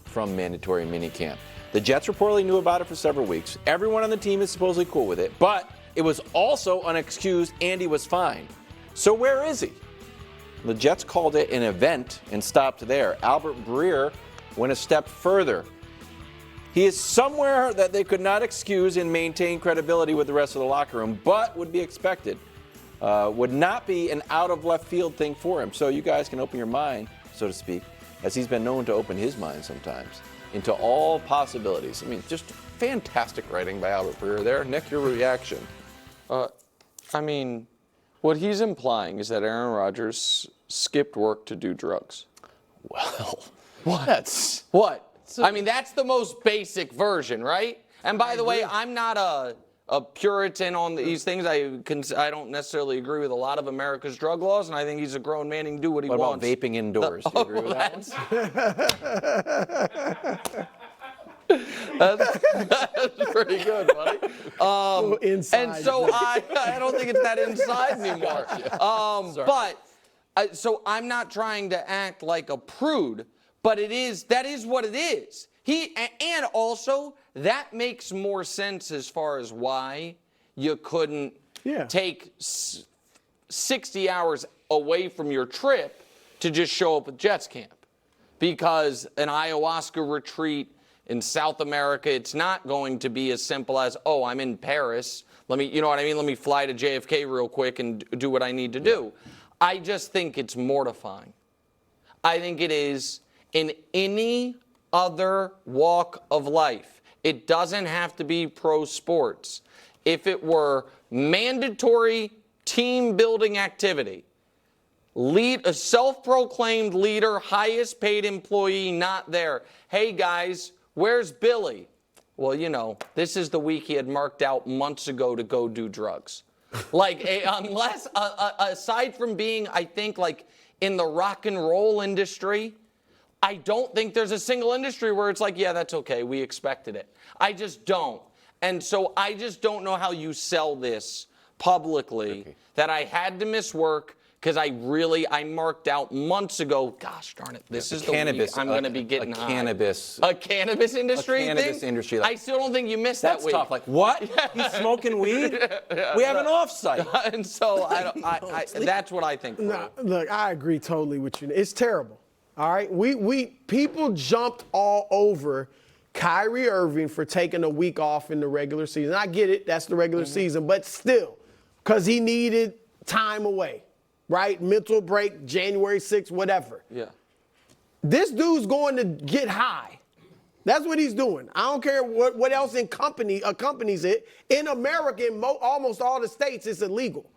from mandatory minicamp. The Jets reportedly knew about it for several weeks. Everyone on the team is supposedly cool with it, but it was also unexcused and he was fine. So where is he? The Jets called it an event and stopped there. Albert Breer went a step further. He is somewhere that they could not excuse and maintain credibility with the rest of the locker room, but would be expected. Would not be an out of left field thing for him. So you guys can open your mind, so to speak, as he's been known to open his mind sometimes, into all possibilities. I mean, just fantastic writing by Albert Breer there. Nick, your reaction? I mean, what he's implying is that Aaron Rodgers skipped work to do drugs. Well, What? What? I mean, that's the most basic version, right? And by the way, I'm not a Puritan on these things. I don't necessarily agree with a lot of America's drug laws, and I think he's a grown man. He can do what he wants. What about vaping indoors? Do you agree with that one? That's pretty good, buddy. Inside. And so I don't think it's that inside anymore. So I'm not trying to act like a prude, but that is what it is. And also that makes more sense as far as why you couldn't take 60 hours away from your trip to just show up at Jets camp, because an ayahuasca retreat in South America, it's not going to be as simple as, oh, I'm in Paris. You know what I mean? Let me fly to JFK real quick and do what I need to do. I just think it's mortifying. I think it is in any other walk of life. It doesn't have to be pro sports. If it were mandatory team building activity, a self-proclaimed leader, highest paid employee, not there. Hey guys, where's Billy? Well, you know, this is the week he had marked out months ago to go do drugs. Unless, aside from being, I think, like in the rock and roll industry, I don't think there's a single industry where it's like, yeah, that's okay, we expected it. I just don't. And so I just don't know how you sell this publicly, that I had to miss work because I marked out months ago, gosh darn it, this is the week I'm going to be getting high. A cannabis industry thing? A cannabis industry. I still don't think you missed that week. That's tough. Like, what? He's smoking weed? We have an offsite. And so that's what I think. No, look, I agree totally with you. It's terrible. All right, people jumped all over Kyrie Irving for taking a week off in the regular season. I get it, that's the regular season, but still, because he needed time away, right? Mental break, January 6th, whatever. Yeah. This dude's going to get high. That's what he's doing. I don't care what else accompanies it. In America, in almost all the states, it's illegal.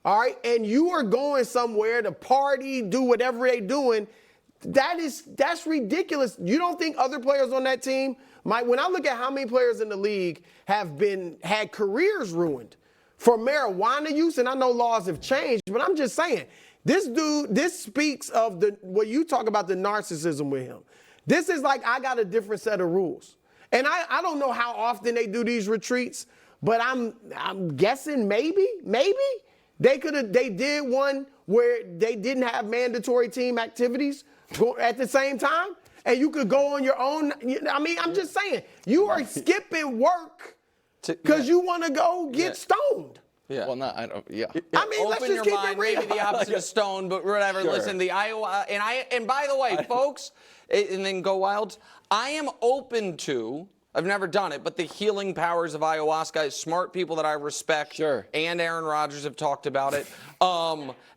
All right, and you are going somewhere to party, do whatever they're doing. That's ridiculous. You don't think other players on that team when I look at how many players in the league have had careers ruined for marijuana use, and I know laws have changed, but I'm just saying, this speaks of what you talk about, the narcissism with him. This is like, I got a different set of rules. And I don't know how often they do these retreats, but I'm guessing maybe they did one where they didn't have mandatory team activities at the same time, and you could go on your own. I mean, I'm just saying, you are skipping work because you want to go get stoned. Yeah. Well, I don't. Yeah. I mean, let's Open just your keep mind, it real. maybe the opposite of stone, but whatever. Sure. Listen, the Iowa and by the way, folks, and then go Wilds. I am open to. I've never done it, but the healing powers of ayahuasca. Smart people that I respect, Sure, and Aaron Rodgers have talked about it.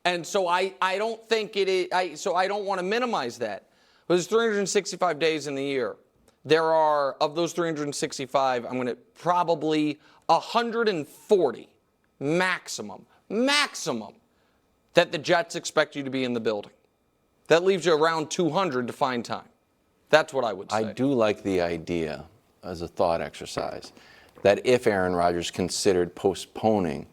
And so I don't think it is. So I don't want to minimize that. There's 365 days in the year. There are, of those 365, I'm going to probably 140 maximum that the Jets expect you to be in the building. That leaves you around 200 to find time. That's what I would say. I do like the idea, as a thought exercise, that if Aaron Rodgers considered postponing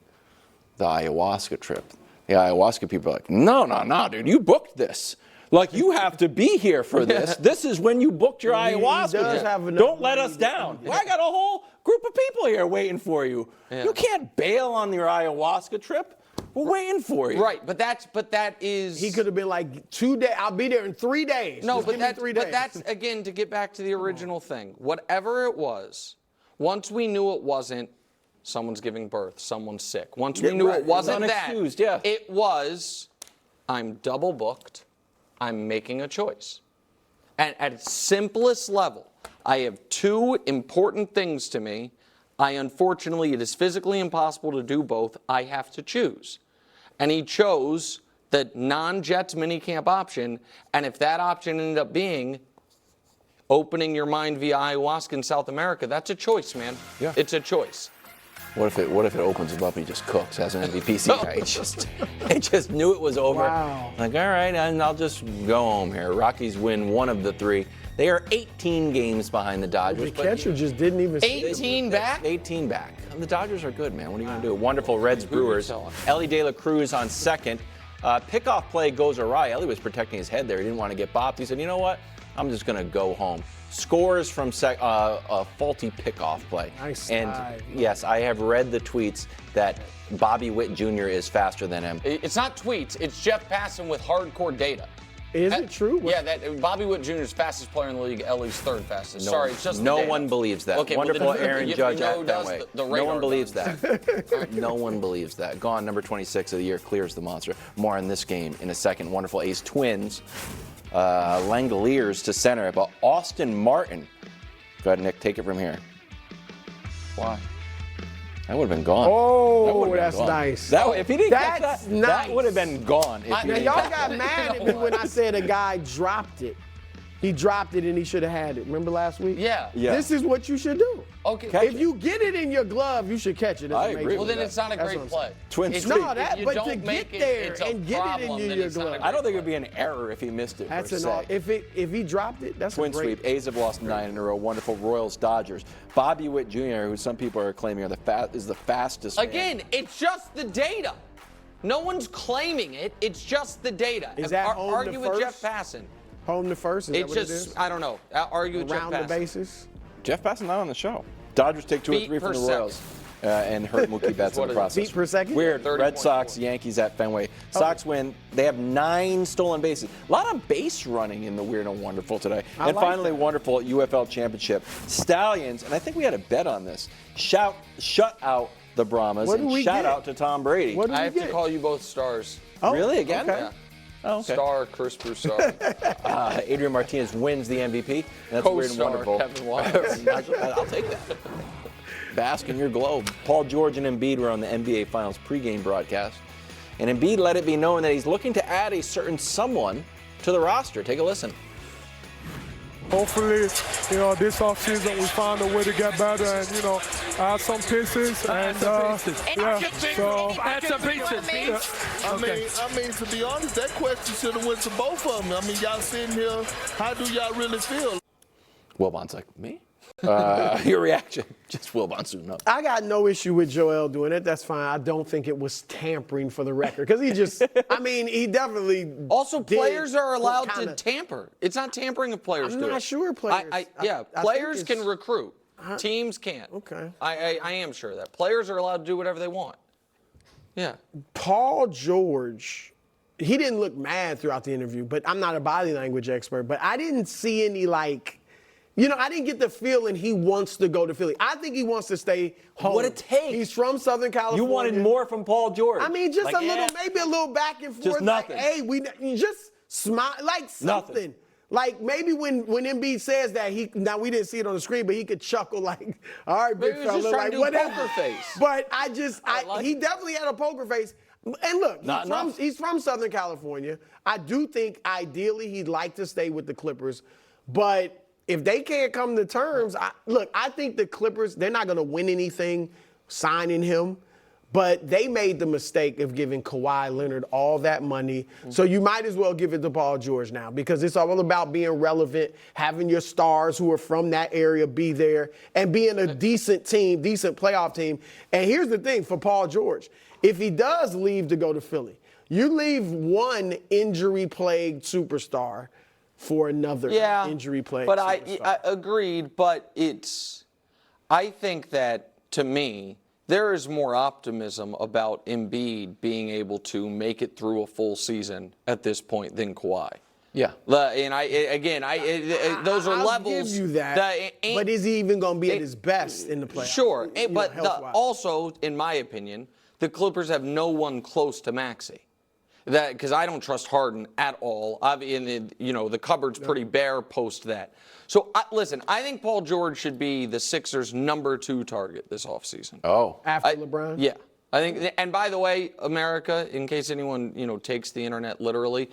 the ayahuasca trip, the ayahuasca people are like, no, dude, you booked this. Like, you have to be here for this. This is when you booked your ayahuasca. Don't let us down. Well, I got a whole group of people here waiting for you. Yeah. You can't bail on your ayahuasca trip. We're waiting for you. Right, but that is. He could have been like 2 days. I'll be there in 3 days. No, Just but give me 3 days. that's again to get back to the original thing. Whatever it was, once we knew it wasn't, someone's giving birth, someone's sick. Once we knew right. it wasn't It's that, unexcused, yeah. it was, I'm double booked, I'm making a choice. And at its simplest level, I have 2 important things to me. Unfortunately, it is physically impossible to do both. I have to choose. And he chose the non-Jets minicamp option, and if that option ended up being opening your mind via ayahuasca in South America, that's a choice, man. Yeah. It's a choice. What if it opens him up and he just cooks, has an MVP season? He just knew it was over. Wow. Like, all right, and I'll just go home here. Rockies win one of the 3. They are 18 games behind the Dodgers. The catcher just didn't even. 18 back? 18 back. The Dodgers are good, man. What are you going to do? Wonderful Reds Brewers. Ellie De La Cruz on second. Pickoff play goes awry. Ellie was protecting his head there. He didn't want to get bopped. He said, you know what? I'm just going to go home. Scores from a faulty pickoff play. Nice and dive. yes, I have read the tweets that Bobby Witt Jr. is faster than him. It's not tweets. It's Jeff Passan with hardcore data. Is it true? Yeah, that Bobby Witt Jr. is fastest player in the league. Ellie's 3rd fastest. Sorry, it's just the no data. one believes that. Okay, well, Wonderful then Aaron you Judge know who at does Fenway. the No radar one believes does. that. No one believes that. Gone, number 26 of the year, clears the monster. More on this game in a second. Wonderful Ace Twins. Langoliers to center, but Austin Martin. Go ahead, Nick, take it from here. Why? That would have been gone. Oh, That would've been that's gone. nice. If he didn't catch That's that, nice. that would have been gone. If he Now, didn't y'all catch got mad at me when I said a guy dropped it. He dropped it and he should have had it. Remember last week? Yeah. Yeah. This is what you should do. Okay. Catch If it. you get it in your glove, you should catch it. That's I amazing. agree Well, with then it's not a That's great what I'm play. Twin It's- sweep. No, if that, you but don't to make get it, there it's a and get it problem, in then your it's not a glove. great I don't think it would play. be an error if he missed it. That's per an se. if he dropped it, that's Twin a great. sweep. A's have lost 9 in a row. Wonderful Royals, Dodgers. Bobby Witt Jr., who some people are claiming is the fastest. man. Again, it's just the data. No one's claiming it. It's just the data. Is that home to argue with first? Jeff Passan. Home to first. Is that It's what it just is? I don't know. Argue with Jeff Around the Passan. bases. Jeff Passan not on the show. Dodgers take 2 or Feet 3 from per the second. Royals. And hurt Mookie Betts in what the it is. process. Feet per second? Weird. 30.4. Red Sox, Yankees at Fenway. Sox win. They have 9 stolen bases. A lot of base running in the Weird and Wonderful today. I And like finally, that. wonderful UFL championship. Stallions, and I think we had a bet on this. Shut out the Brahmas What do and we shout get? out to Tom Brady. What do I we have get? to call you both stars. Oh, Really? Again? Okay. Yeah. Oh, okay. Star, Chris Broussard. Adrian Martinez wins the MVP. And that's Weird and Co-star Wonderful. Kevin Watson. I'll take that. Bask in your globe. Paul George and Embiid were on the NBA Finals pregame broadcast. And Embiid let it be known that he's looking to add a certain someone to the roster. Take a listen. Hopefully, this offseason we find a way to get better and, add some pieces. And, yeah, so. I mean, to be honest, that question should have went to both of them. I mean, y'all sitting here, how do y'all really feel? Wilbon's like, me? Your reaction? Just Wilbon soon up. I got no issue with Joel doing it. That's fine. I don't think it was tampering for the record because he just, he definitely. Also, did players are allowed kinda- to tamper. It's not tampering if players I'm do it. not sure players- I think players it's- can recruit. Teams can't. Okay. I am sure of that. Players are allowed to do whatever they want. Yeah. Paul George, he didn't look mad throughout the interview, but I'm not a body language expert, but I didn't see any I didn't get the feeling he wants to go to Philly. I think he wants to stay home. What it takes. He's from Southern California. You wanted more from Paul George. I mean, just Like, a little, maybe a little back and forth. Just nothing. Like, hey, you just smile, like something. Nothing. Like maybe when Embiid says that, now we didn't see it on the screen, but he could chuckle like, all right, big Maybe he was fella, just trying like to do whatever. poker face. But he definitely had a poker face. And look, Not enough. he's from Southern California. I do think ideally he'd like to stay with the Clippers, but if they can't come to terms, I think the Clippers, they're not going to win anything signing him, but they made the mistake of giving Kawhi Leonard all that money. So you might as well give it to Paul George now because it's all about being relevant, having your stars who are from that area be there, and being a decent team, decent playoff team. And here's the thing for Paul George. If he does leave to go to Philly, you leave one injury-plagued superstar for another injury plague. But I agreed, but I think that, to me, there is more optimism about Embiid being able to make it through a full season at this point than Kawhi. Yeah. And those are I'll levels. give you that. But is he even going to be at his best in the playoffs? Sure, You know, but health-wise. also, in my opinion, the Clippers have no one close to Maxey. Because I don't trust Harden at all. The cupboard's pretty bare post that. So, listen, I think Paul George should be the Sixers' number 2 target this offseason. Oh. After LeBron? Yeah. I think, and by the way, America, in case anyone, takes the internet literally,